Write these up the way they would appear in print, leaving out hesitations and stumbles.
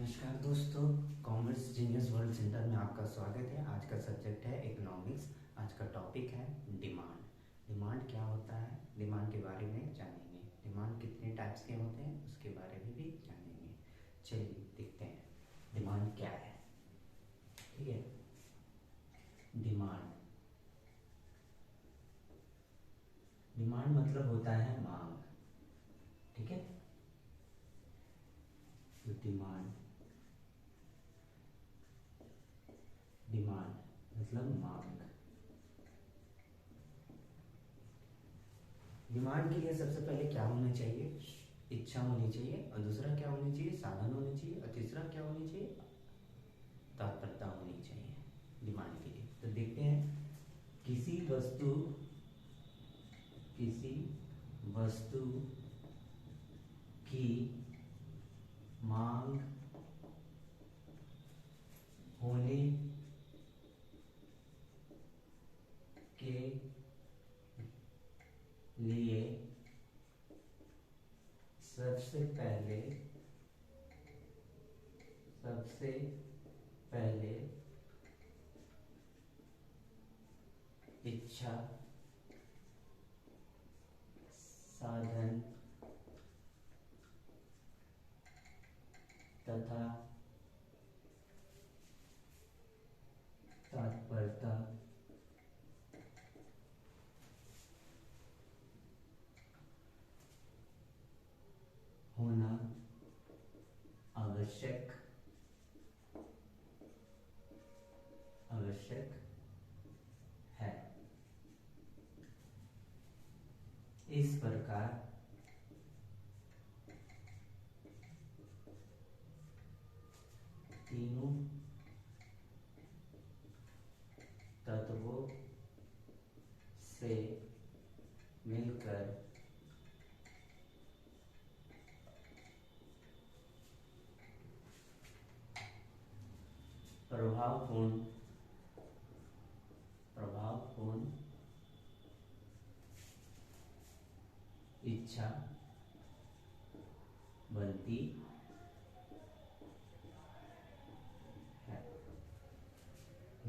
नमस्कार दोस्तों, commerce genius world centre में आपका स्वागत है। आज का सब्जेक्ट है इकोनॉमिक्स। आज का टॉपिक है डिमांड। डिमांड क्या होता है, डिमांड के बारे में जानेंगे। डिमांड कितने टाइप्स के होते हैं उसके बारे में भी जानेंगे। चलिए देखते हैं डिमांड क्या है। ठीक है, डिमांड डिमांड मतलब होता है मांग। ठीक है, तो डिमांड मतलब मांग। डिमांड के लिए सबसे पहले क्या होना चाहिए? इच्छा होनी चाहिए, और दूसरा क्या होनी चाहिए? साधन होनी चाहिए, और तीसरा क्या होनी चाहिए? तत्परता होनी चाहिए डिमांड के लिए। तो देखते हैं, किसी वस्तु की मांग होने के लिए सबसे पहले इच्छा, साधन तथा तत्परता होना आवश्यक है। इस प्रकार तीनों तत्वों से मिलकर प्रभावपूर्ण इच्छा बनती है।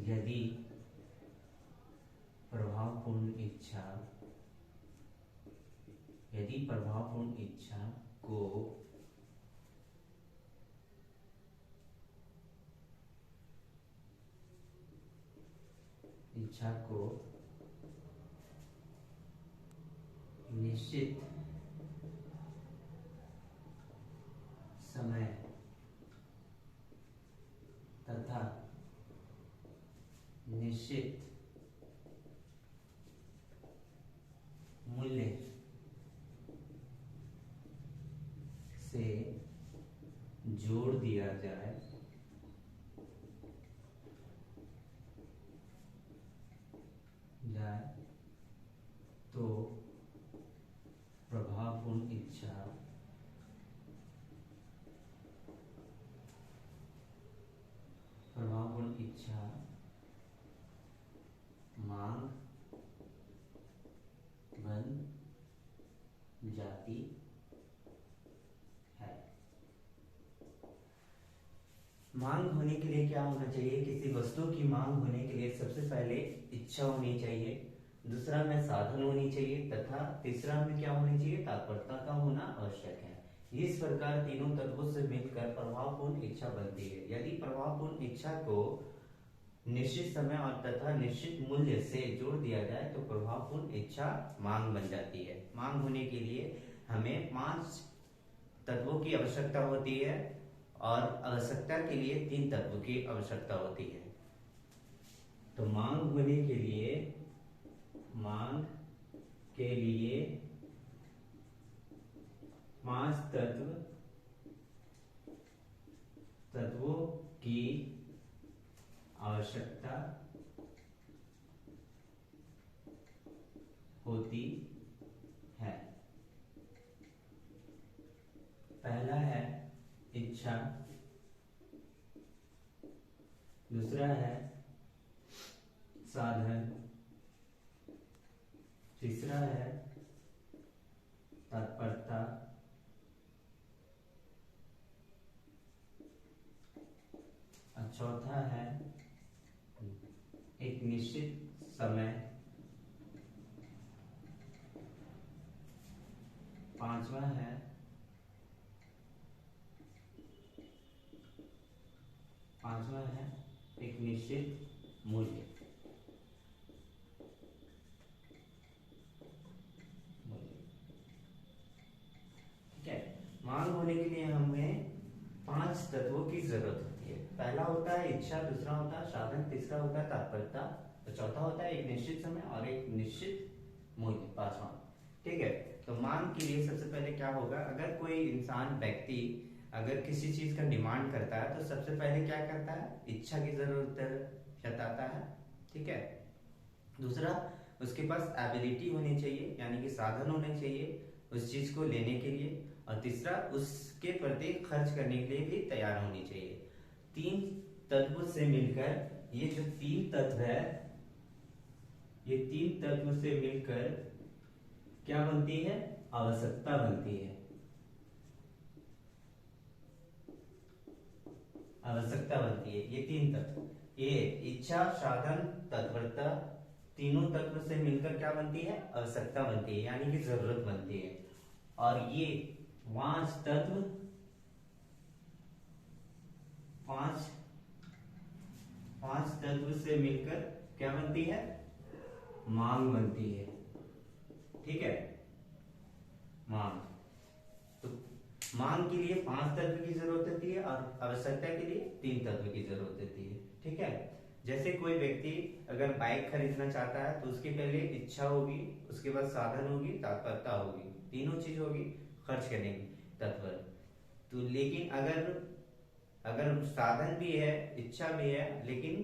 यदि प्रभावपूर्ण इच्छा को निश्चित समय तथा निश्चित मूल्य से जोड़ दिया जाए तो प्रभावपूर्ण इच्छा मांग बन जाती है। मांग होने के लिए क्या होना चाहिए? किसी वस्तु की मांग होने के लिए सबसे पहले इच्छा होनी चाहिए, दूसरा में साधन होनी चाहिए, तथा तीसरा में क्या होनी चाहिए? तत्परता का होना आवश्यक है। इस प्रकार तीनों तत्वों से मिलकर प्रभावपूर्ण इच्छा बनती है। यदि प्रभावपूर्ण इच्छा को निश्चित समय और तथा निश्चित मूल्य से जोड़ दिया जाए तो प्रभावपूर्ण इच्छा मांग बन जाती है। मांग होने के लिए हमें 5 तत्वों की आवश्यकता होती है, और आवश्यकता के लिए 3 तत्वों की आवश्यकता होती है। तो मांग होने के लिए 5 तत्वों की आवश्यकता होती है। पहला है इच्छा, दूसरा है साधन, तीसरा है तत्परता, चौथा है एक निश्चित समय, पांचवा है एक निश्चित मूल्य। ठीक है, मांग होने के लिए हमें 5 तत्वों की जरूरत होती है। पहला होता है इच्छा, दूसरा होता है साधन, तीसरा होता है तत्परता, तो चौथा होता है एक निश्चित समय और एक निश्चित मूल्य, पांचवा। ठीक है, तो मांग के लिए सबसे पहले क्या होगा, अगर कोई इंसान व्यक्ति अगर किसी चीज का डिमांड करता है तो सबसे पहले क्या करता है, इच्छा की जरूरत जताता है। ठीक है, दूसरा उसके पास एबिलिटी होनी चाहिए, यानी कि साधन होने चाहिए उस चीज को लेने के लिए, और तीसरा उसके प्रति खर्च करने के लिए भी तैयार होनी चाहिए। 3 तत्व से मिलकर ये जो 3 तत्व है, ये 3 तत्व से मिलकर क्या बनती है, आवश्यकता बनती है। आवश्यकता बनती है ये 3 तत्व, ये इच्छा साधन तत्परता, तीनों तत्व से मिलकर क्या बनती है, आवश्यकता बनती है, यानी कि जरूरत बनती है। और ये 5 तत्व, 5 तत्व से मिलकर क्या बनती है, मांग बनती है। ठीक है, मांग, तो मांग के लिए 5 तत्व की जरूरत होती है और आवश्यकता के लिए 3 तत्व की जरूरत होती है। ठीक है, जैसे कोई व्यक्ति अगर बाइक खरीदना चाहता है तो उसकी पहले इच्छा होगी, उसके बाद साधन होगी, तत्परता होगी, तीनों चीज होगी खर्च करने की, तत्पर। तो लेकिन अगर साधन भी है, इच्छा भी है, लेकिन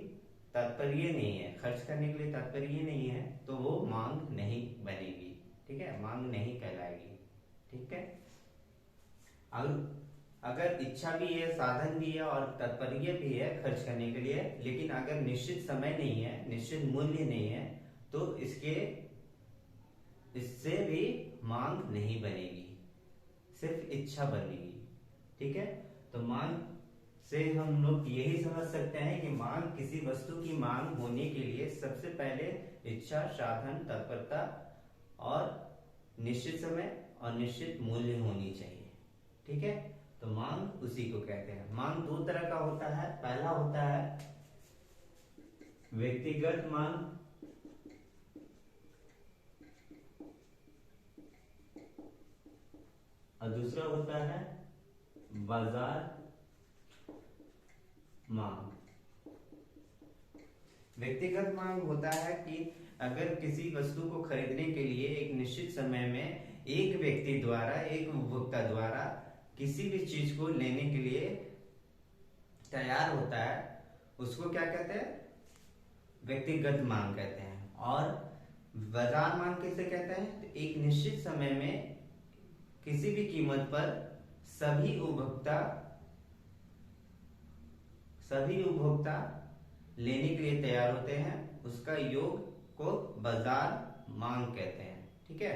तात्पर्य नहीं है, खर्च करने के लिए तात्पर्य नहीं है, तो वो मांग नहीं बनेगी। ठीक है, मांग नहीं कहलाएगी। ठीक है, अगर इच्छा भी है, साधन भी है और तात्पर्य भी है खर्च करने के लिए, लेकिन अगर निश्चित समय नहीं है, निश्चित मूल्य नहीं है, तो इससे भी मांग नहीं बनेगी, सिर्फ इच्छा बनेगी। ठीक है, तो मांग से हम लोग यही समझ सकते हैं कि मांग, किसी वस्तु की मांग होने के लिए सबसे पहले इच्छा साधन तत्परता और निश्चित समय और निश्चित मूल्य होनी चाहिए। ठीक है, तो मांग उसी को कहते हैं। मांग 2 तरह का होता है, पहला होता है व्यक्तिगत मांग, और दूसरा होता है बाजार मांग। व्यक्तिगत मांग होता है कि अगर किसी वस्तु को खरीदने के लिए एक निश्चित समय में एक व्यक्ति द्वारा, एक उपभोक्ता द्वारा किसी भी चीज को लेने के लिए तैयार होता है, उसको क्या कहते हैं, व्यक्तिगत मांग कहते हैं। और बाजार मांग किसे कहते हैं, तो एक निश्चित समय में किसी भी कीमत पर सभी उपभोक्ता लेने के लिए तैयार होते हैं, उसका योग को बाजार मांग कहते हैं। ठीक है,